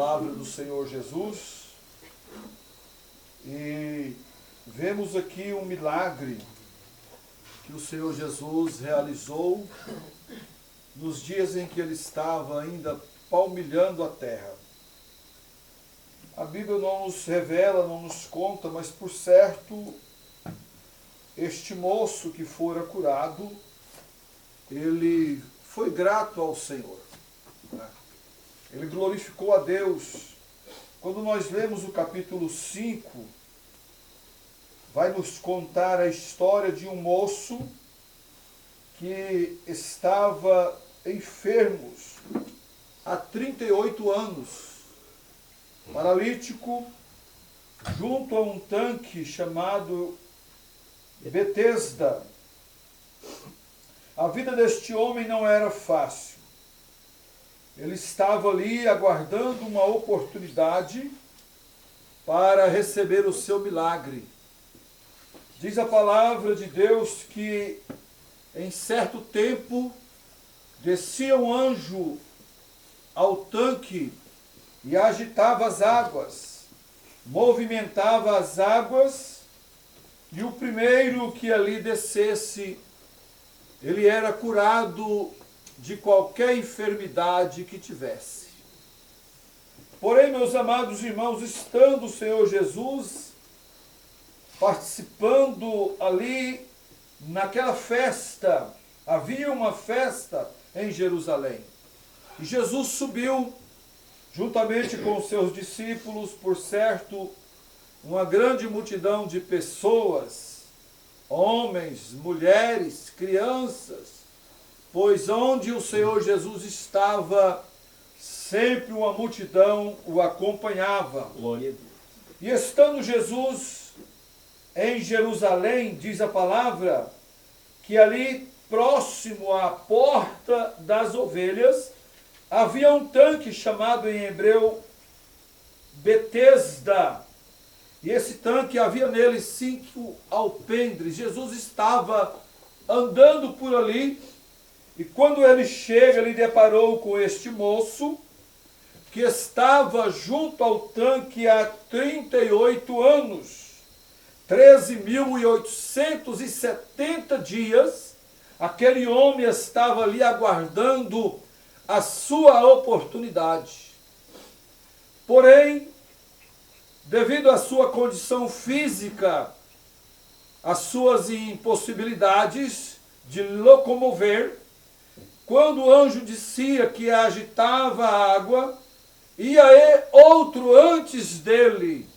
Palavra do Senhor Jesus, e vemos aqui um milagre que o Senhor Jesus realizou nos dias em que ele estava ainda palmilhando a terra. A Bíblia não nos revela, não nos conta, mas por certo, este moço que fora curado, ele foi grato ao Senhor. Ele glorificou a Deus. Quando nós lemos o capítulo 5, vai nos contar a história de um moço que estava enfermo há 38 anos, paralítico, junto a um tanque chamado Betesda. A vida deste homem não era fácil. Ele estava ali aguardando uma oportunidade para receber o seu milagre. Diz a palavra de Deus que em certo tempo descia um anjo ao tanque e agitava as águas, movimentava as águas, e o primeiro que ali descesse, ele era curado de qualquer enfermidade que tivesse. Porém, meus amados irmãos, estando o Senhor Jesus participando ali naquela festa, havia uma festa em Jerusalém. E Jesus subiu juntamente com os seus discípulos, por certo, uma grande multidão de pessoas, homens, mulheres, crianças, pois onde o Senhor Jesus estava, sempre uma multidão o acompanhava. Glória a Deus. E estando Jesus em Jerusalém, diz a palavra, que ali próximo à porta das ovelhas, havia um tanque chamado em hebreu Betesda. E esse tanque havia nele 5 alpendres. Jesus estava andando por ali, e quando ele chega, ele deparou com este moço, que estava junto ao tanque há 38 anos, 13.870 dias, aquele homem estava ali aguardando a sua oportunidade. Porém, devido à sua condição física, às suas impossibilidades de locomover, quando o anjo descia que agitava a água, ia outro antes dele,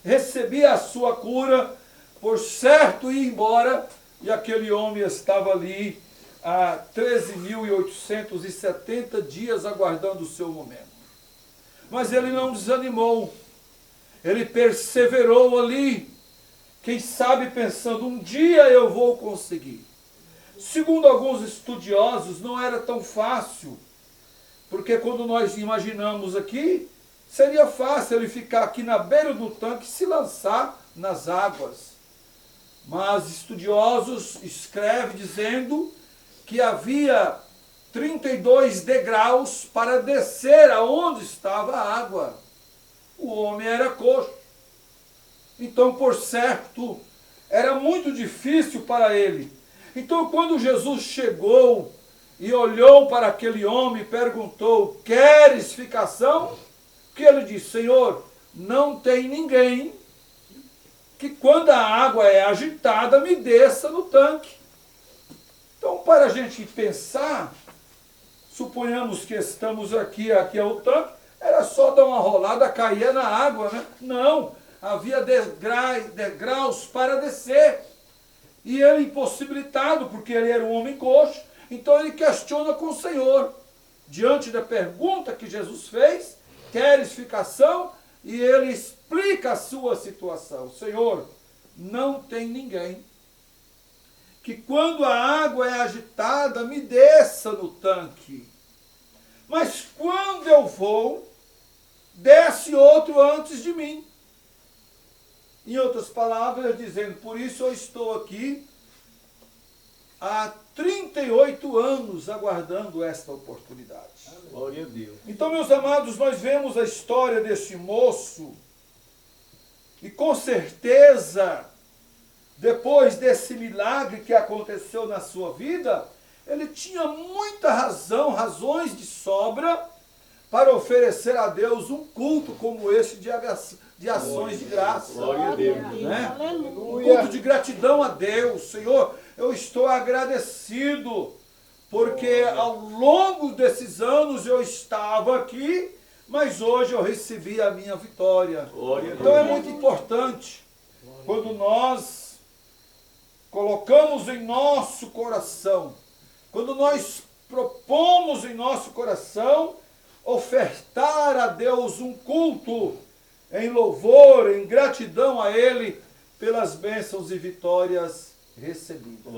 recebia a sua cura, por certo ia embora, e aquele homem estava ali há 13.870 dias aguardando o seu momento. Mas ele não desanimou, ele perseverou ali, quem sabe pensando, um dia eu vou conseguir. Segundo alguns estudiosos, não era tão fácil, porque quando nós imaginamos aqui, seria fácil ele ficar aqui na beira do tanque e se lançar nas águas. Mas estudiosos escrevem dizendo que havia 32 degraus para descer aonde estava a água. O homem era coxo. Então, por certo, era muito difícil para ele. Então, quando Jesus chegou e olhou para aquele homem e perguntou, queres ficação? Que ele disse, Senhor, não tem ninguém que quando a água é agitada me desça no tanque. Então, para a gente pensar, suponhamos que estamos aqui é o tanque, era só dar uma rolada, caía na água, né? Não, havia degraus para descer. E ele impossibilitado, porque ele era um homem coxo, então ele questiona com o Senhor. Diante da pergunta que Jesus fez, queres ficação? E ele explica a sua situação. Senhor, não tem ninguém que quando a água é agitada me desça no tanque. Mas quando eu vou, desce outro antes de mim. Em outras palavras, dizendo, por isso eu estou aqui há 38 anos aguardando esta oportunidade. Glória a Deus. Então, meus amados, nós vemos a história deste moço e com certeza, depois desse milagre que aconteceu na sua vida, ele tinha muita razões de sobra para oferecer a Deus um culto como esse de ações de graça. Glória a Deus. Né? Um culto de gratidão a Deus. Senhor, eu estou agradecido, porque ao longo desses anos eu estava aqui, mas hoje eu recebi a minha vitória. Então é muito importante, quando nós colocamos em nosso coração, quando nós propomos em nosso coração ofertar a Deus um culto em louvor, em gratidão a Ele pelas bênçãos e vitórias recebidas.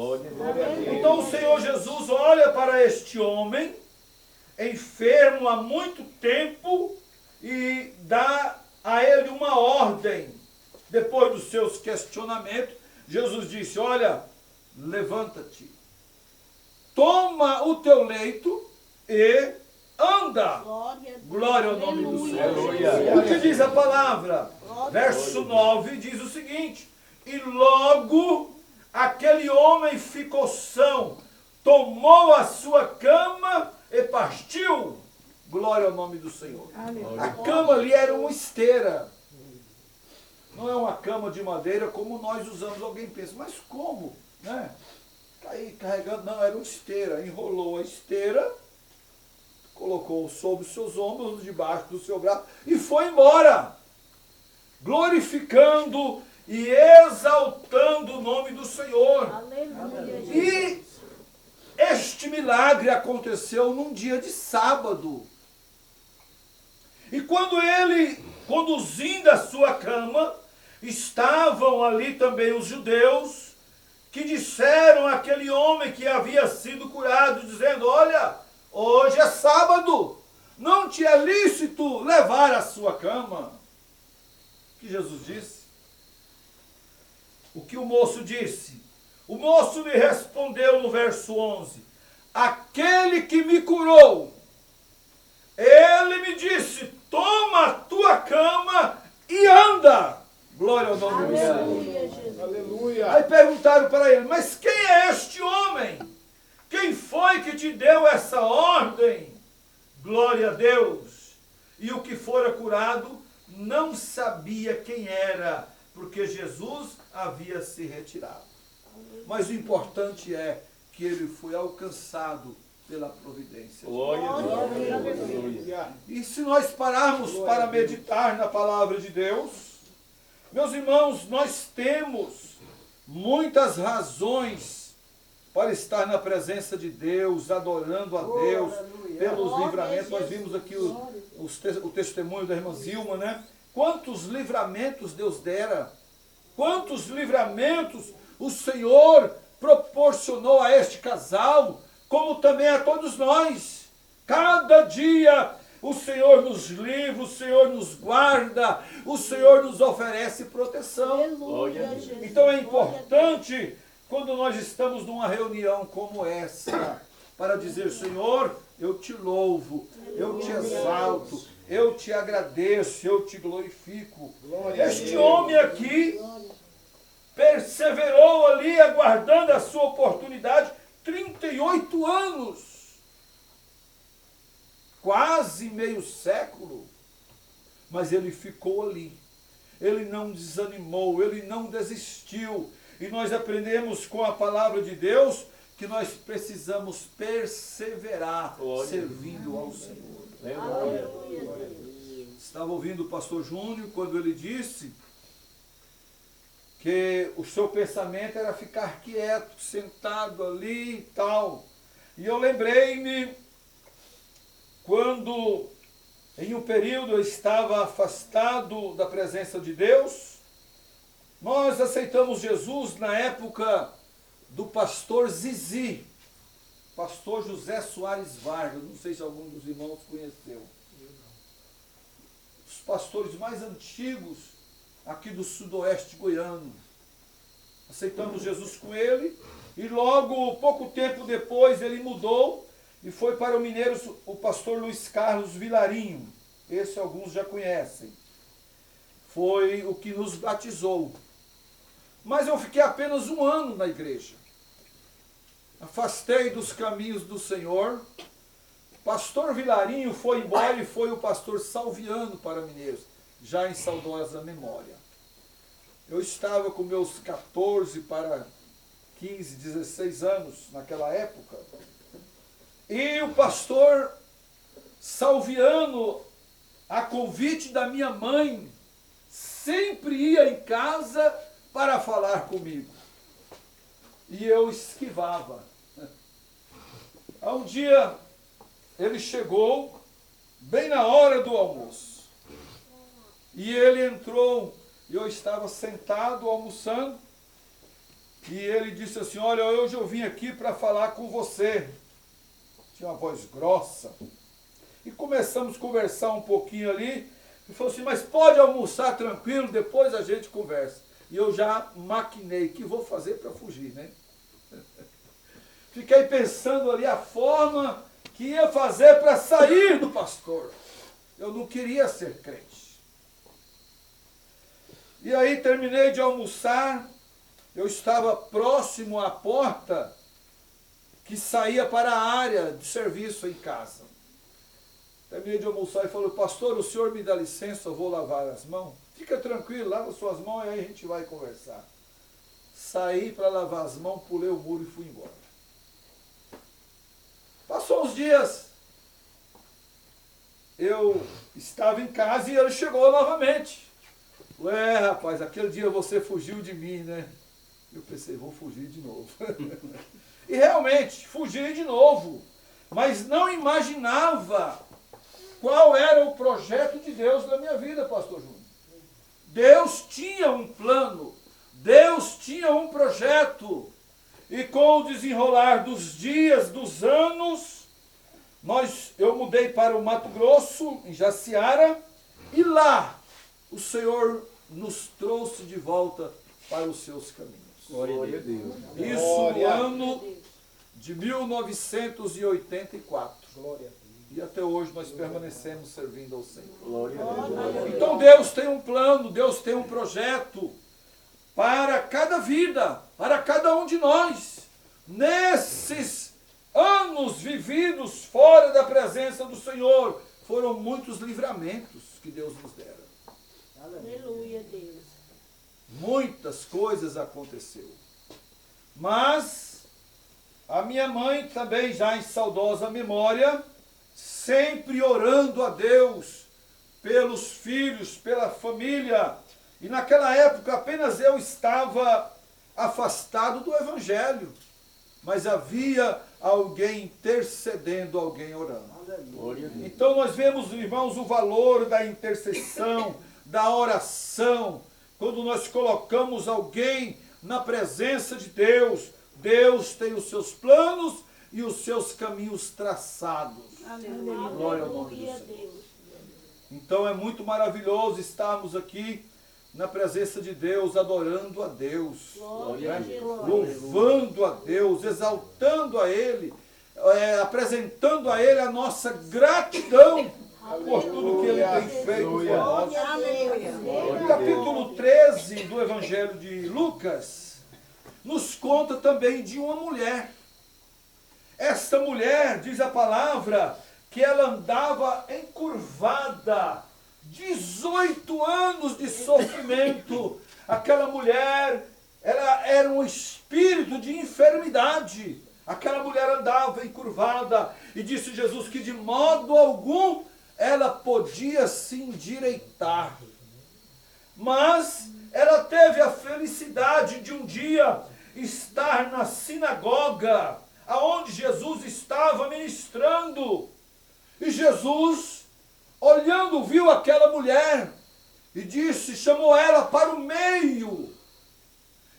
Então o Senhor Jesus olha para este homem, enfermo há muito tempo, e dá a ele uma ordem. Depois dos seus questionamentos, Jesus disse: olha, levanta-te, toma o teu leito e anda. Glória ao nome do Senhor. O que diz a palavra? Verso 9 diz o seguinte: e logo aquele homem ficou são, tomou a sua cama e partiu. Glória ao nome do Senhor. A cama ali era uma esteira. Não é uma cama de madeira como nós usamos. Alguém pensa, mas como? Né? Está aí carregando. Não, era uma esteira. Enrolou a esteira, colocou sobre os seus ombros, debaixo do seu braço e foi embora, glorificando e exaltando o nome do Senhor. Aleluia. E este milagre aconteceu num dia de sábado. E quando ele, conduzindo a sua cama, estavam ali também os judeus, que disseram àquele homem que havia sido curado, dizendo: olha, hoje é sábado, não te é lícito levar a sua cama. O que Jesus disse? O que o moço disse? O moço lhe respondeu no verso 11: aquele que me curou, ele me disse: toma a tua cama e anda. Glória ao nome do Senhor. Aleluia. Aí perguntaram para ele: mas quem é este homem? Quem foi que te deu essa ordem? Glória a Deus. E o que fora curado não sabia quem era, porque Jesus havia se retirado. Mas o importante é que ele foi alcançado pela providência. Glória a Deus. E se nós pararmos para meditar na palavra de Deus, meus irmãos, nós temos muitas razões para estar na presença de Deus, adorando a Deus pelos livramentos. Nós vimos aqui o testemunho da irmã Zilma, né? Quantos livramentos Deus dera, quantos livramentos o Senhor proporcionou a este casal, como também a todos nós. Cada dia o Senhor nos livra, o Senhor nos guarda, o Senhor nos oferece proteção. Então é importante, quando nós estamos numa reunião como essa, para dizer: Senhor, eu te louvo, eu te exalto, eu te agradeço, eu te glorifico. Este homem aqui perseverou ali, aguardando a sua oportunidade, 38 anos. Quase meio século. Mas ele ficou ali. Ele não desanimou, ele não desistiu. E nós aprendemos com a palavra de Deus que nós precisamos perseverar servindo ao Senhor. Estava ouvindo o pastor Júnior quando ele disse que o seu pensamento era ficar quieto, sentado ali e tal. E eu lembrei-me quando, em um período, eu estava afastado da presença de Deus. Nós aceitamos Jesus na época do pastor Zizi, pastor José Soares Vargas. Não sei se algum dos irmãos conheceu. Os pastores mais antigos aqui do sudoeste goiano. aceitamos Jesus com ele, e logo, pouco tempo depois, ele mudou e foi para o Mineiros o pastor Luiz Carlos Vilarinho. Esse alguns já conhecem. Foi o que nos batizou. Mas eu fiquei apenas 1 ano na igreja. Afastei dos caminhos do Senhor. Pastor Vilarinho foi embora e foi o pastor Salviano para Mineiros, já em saudosa memória. Eu estava com meus 14 para 15, 16 anos naquela época. E o pastor Salviano, a convite da minha mãe, sempre ia em casa para falar comigo. E eu esquivava. Um dia ele chegou bem na hora do almoço. E ele entrou, e eu estava sentado almoçando, e ele disse assim: olha, hoje eu vim aqui para falar com você. Tinha uma voz grossa. E começamos a conversar um pouquinho ali. Ele falou assim: mas pode almoçar tranquilo, depois a gente conversa. E eu já maquinei, que vou fazer para fugir, né? Fiquei pensando ali a forma que ia fazer para sair do pastor. Eu não queria ser crente. E aí terminei de almoçar, eu estava próximo à porta que saía para a área de serviço em casa. Terminei de almoçar e falei: pastor, o senhor me dá licença, eu vou lavar as mãos? Fica tranquilo, lava suas mãos e aí a gente vai conversar. Saí para lavar as mãos, pulei o muro e fui embora. Passou uns dias, eu estava em casa e ele chegou novamente. Ué, rapaz, aquele dia você fugiu de mim, né? Eu pensei: vou fugir de novo. E realmente, fugi de novo. Mas não imaginava qual era o projeto de Deus na minha vida, pastor Júnior. Deus tinha um plano, Deus tinha um projeto. E com o desenrolar dos dias, dos anos, eu mudei para o Mato Grosso, em Jaciara, e lá o Senhor nos trouxe de volta para os seus caminhos. Glória a Deus. Isso no ano de 1984. Glória a Deus. E até hoje nós permanecemos servindo ao Senhor. Glória a Deus. Então Deus tem um plano, Deus tem um projeto para cada vida, para cada um de nós. Nesses anos vividos fora da presença do Senhor, foram muitos livramentos que Deus nos dera. Aleluia, Deus. Muitas coisas aconteceram. Mas a minha mãe também, já em saudosa memória, sempre orando a Deus pelos filhos, pela família. E naquela época apenas eu estava afastado do Evangelho, mas havia alguém intercedendo, alguém orando. Glória a Deus. Então nós vemos, irmãos, o valor da intercessão, da oração. Quando nós colocamos alguém na presença de Deus, Deus tem os seus planos e os seus caminhos traçados. Aleluia. Glória ao nome do Aleluia, Senhor. Deus. Então é muito maravilhoso estarmos aqui na presença de Deus, adorando a Deus, Glória a né? Jesus. Louvando a Deus, exaltando a Ele, apresentando a Ele a nossa gratidão por tudo que Ele tem feito por nós. No capítulo 13 do Evangelho de Lucas, nos conta também de uma mulher. Esta mulher, diz a palavra, que ela andava encurvada, 18 anos de sofrimento. Aquela mulher, ela era um espírito de enfermidade. Aquela mulher andava encurvada e disse Jesus que de modo algum ela podia se endireitar. Mas ela teve a felicidade de um dia estar na sinagoga, aonde Jesus estava ministrando. E Jesus, olhando, viu aquela mulher e disse, chamou ela para o meio.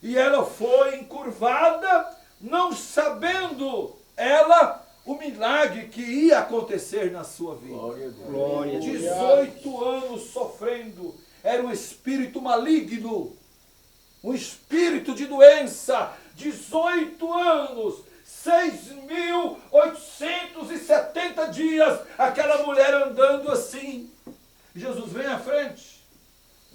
E ela foi encurvada, não sabendo ela o milagre que ia acontecer na sua vida. Glória a Deus. Glória a Deus. 18 anos sofrendo, era um espírito maligno, um espírito de doença, 18 anos, 6.870 dias, aquela mulher andando assim. Jesus vem à frente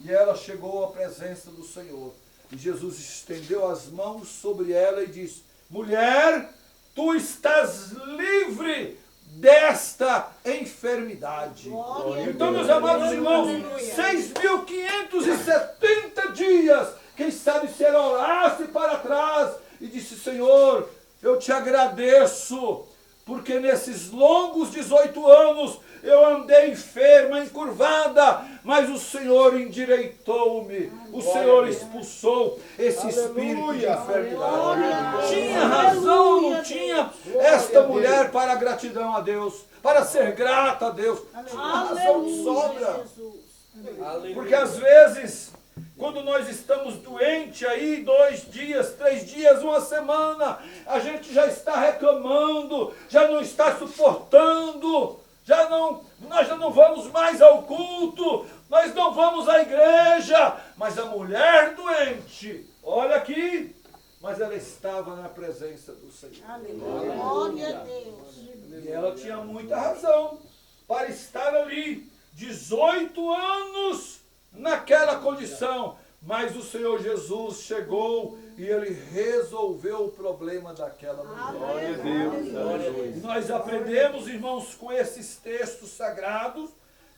e ela chegou à presença do Senhor. E Jesus estendeu as mãos sobre ela e disse: mulher, tu estás livre desta enfermidade. Então, meus amados irmãos, 6.570 dias, quem sabe se ela orasse para trás e disse: Senhor, eu te agradeço, porque nesses longos 18 anos eu andei enferma, encurvada, mas o Senhor endireitou-me, o Senhor expulsou esse espírito de enfermidade. Tinha razão, não tinha esta mulher para a gratidão a Deus, para ser grata a Deus. Tinha razão de sobra. Porque às vezes, quando nós estamos doentes aí, 2 dias, 3 dias, uma semana, a gente já está reclamando, já não está suportando, nós já não vamos mais ao culto, nós não vamos à igreja. Mas a mulher doente, olha aqui, mas ela estava na presença do Senhor. Glória a Deus. E ela tinha muita razão para estar ali, 18 anos naquela condição. Mas o Senhor Jesus chegou e Ele resolveu o problema daquela mulher. Glória a Deus. Glória a Deus. E nós aprendemos, irmãos, com esses textos sagrados,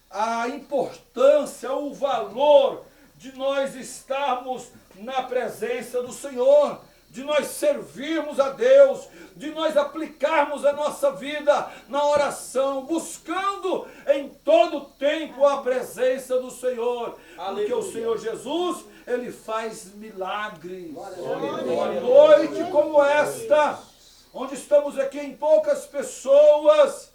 a importância, o valor de nós estarmos na presença do Senhor, de nós servirmos a Deus, de nós aplicarmos a nossa vida na oração, buscando em todo tempo a presença do Senhor. Porque o Senhor Jesus, Ele faz milagres. Uma noite como esta, onde estamos aqui em poucas pessoas,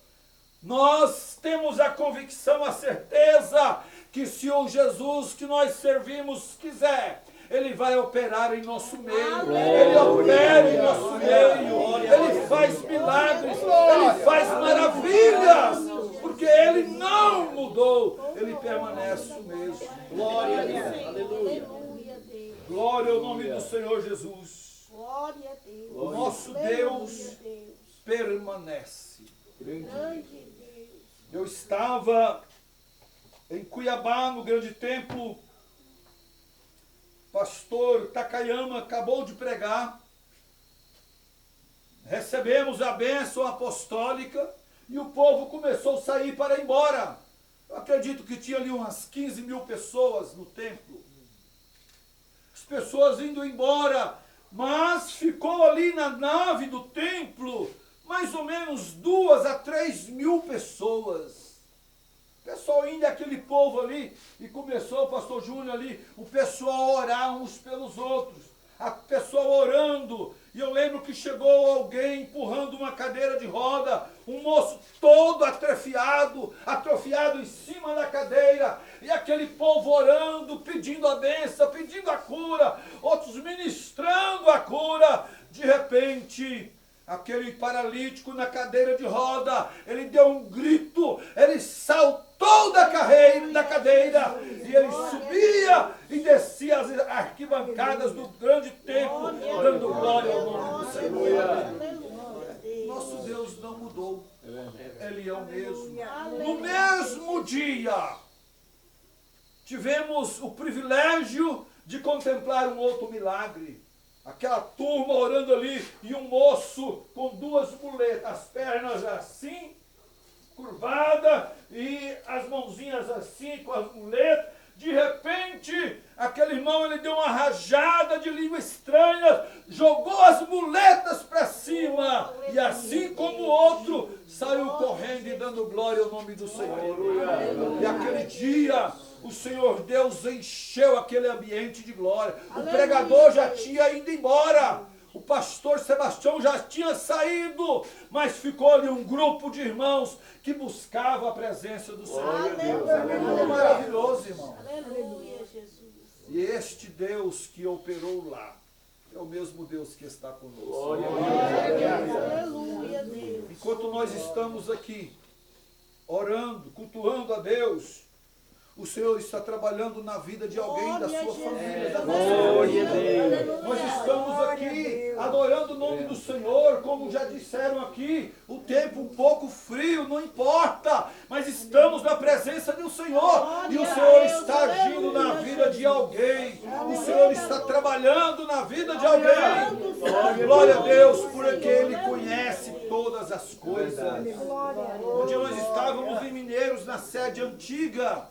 nós temos a convicção, a certeza, que se o Jesus que nós servimos quiser, Ele vai operar em nosso meio. Ele opera em nosso meio. Ele faz milagres. Ele faz maravilhas. Porque Ele não mudou. Ele permanece o mesmo. Glória a Deus. Aleluia. Glória ao nome do Senhor Jesus. Glória a Deus. O nosso Deus permanece. Grande Deus. Eu estava em Cuiabá, no Grande Templo. Pastor Takayama acabou de pregar. Recebemos a bênção apostólica e o povo começou a sair para ir embora. Eu acredito que tinha ali umas 15 mil pessoas no templo. As pessoas indo embora, mas ficou ali na nave do templo mais ou menos 2 a 3 mil pessoas. O pessoal indo, aquele povo ali, e começou o pastor Júnior ali, o pessoal a orar uns pelos outros, a pessoa orando, e eu lembro que chegou alguém empurrando uma cadeira de roda, um moço todo atrofiado em cima da cadeira, e aquele povo orando, pedindo a bênção, pedindo a cura, outros ministrando a cura. De repente, aquele paralítico na cadeira de roda, ele deu um grito, ele saltou da cadeira, e ele subia e descia as arquibancadas do grande templo, dando glória ao nome do Senhor. Nosso Deus não mudou, Ele é o mesmo. No mesmo dia, tivemos o privilégio de contemplar um outro milagre. Aquela turma orando ali e um moço com 2 muletas, as pernas assim, curvada e as mãozinhas assim com as muletas. De repente, aquele irmão, ele deu uma rajada de língua estranha, jogou as muletas para cima, e assim como o outro, saiu correndo e dando glória ao nome do Senhor. E aquele dia, o Senhor Deus encheu aquele ambiente de glória. O pregador já tinha ido embora. O pastor Sebastião já tinha saído, mas ficou ali um grupo de irmãos que buscava a presença do Senhor. É maravilhoso, irmão. Aleluia, Jesus. E este Deus que operou lá é o mesmo Deus que está conosco. Aleluia, Deus. Enquanto nós estamos aqui orando, cultuando a Deus, o Senhor está trabalhando na vida de alguém, da sua família, da nossa Glória a família. Deus. Nós estamos aqui adorando o nome do Senhor, como já disseram aqui, o tempo um pouco frio, não importa, mas estamos na presença do Senhor, e o Senhor está agindo na vida de alguém, o Senhor está trabalhando na vida de alguém. Glória a Deus, porque Ele conhece todas as coisas. Onde nós estávamos em Mineiros, na sede antiga,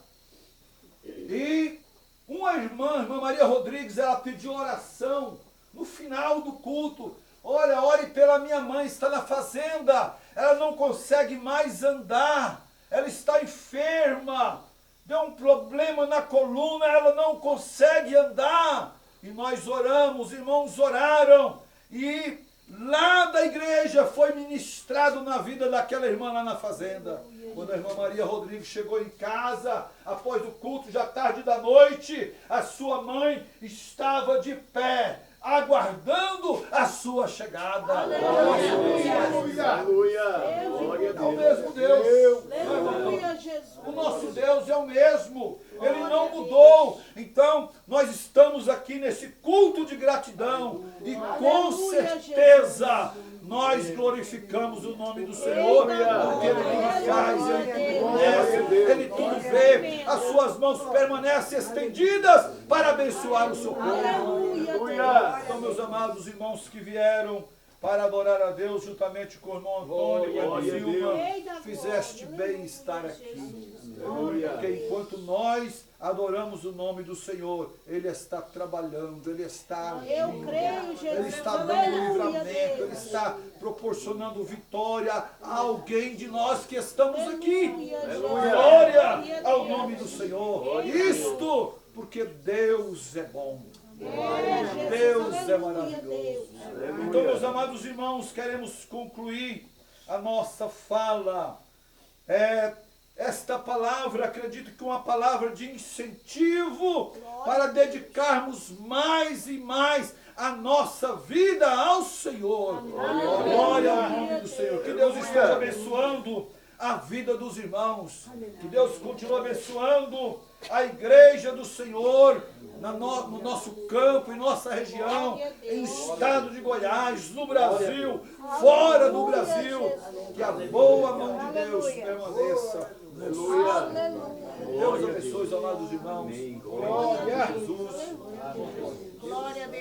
e uma irmã Maria Rodrigues, ela pediu oração no final do culto. Olha, ore pela minha mãe, está na fazenda, ela não consegue mais andar, ela está enferma, deu um problema na coluna, ela não consegue andar. E nós oramos, irmãos oraram, e lá da igreja foi ministrado na vida daquela irmã lá na fazenda. Quando a irmã Maria Rodrigues chegou em casa, após o culto, já tarde da noite, a sua mãe estava de pé, aguardando a sua chegada. Aleluia. Glória a É o Deus. mesmo Deus. Aleluia, Jesus. O nosso Deus é o mesmo. Ele não mudou. Então, nós estamos aqui nesse culto de gratidão. E com certeza, nós glorificamos o nome do Senhor. Porque Ele tudo faz, Ele tudo conhece, Ele tudo vê. As suas mãos permanecem estendidas para abençoar o seu povo. Aleluia. Então, meus amados irmãos que vieram para adorar a Deus juntamente com o irmão Antônio e a Glória a Dilma, fizeste bem em estar aqui. Porque enquanto nós adoramos o nome do Senhor, Ele está trabalhando, Ele está Eu agindo, creio, Jesus. Ele está dando Aleluia, livramento, Ele está proporcionando vitória a alguém de nós que estamos aqui. Glória ao nome do Senhor. Isto porque Deus é bom. Deus é maravilhoso. Então, meus amados irmãos, queremos concluir a nossa fala. Esta palavra, acredito que é uma palavra de incentivo para dedicarmos mais e mais a nossa vida ao Senhor. Glória ao nome do Senhor. Que Deus esteja abençoando a vida dos irmãos. Que Deus continue abençoando a igreja do Senhor no nosso campo, em nossa região, em estado de Goiás, no Brasil, fora do Brasil. Que a boa mão de Deus permaneça. Deus abençoe os amados irmãos. Glória a Jesus. Glória a Deus.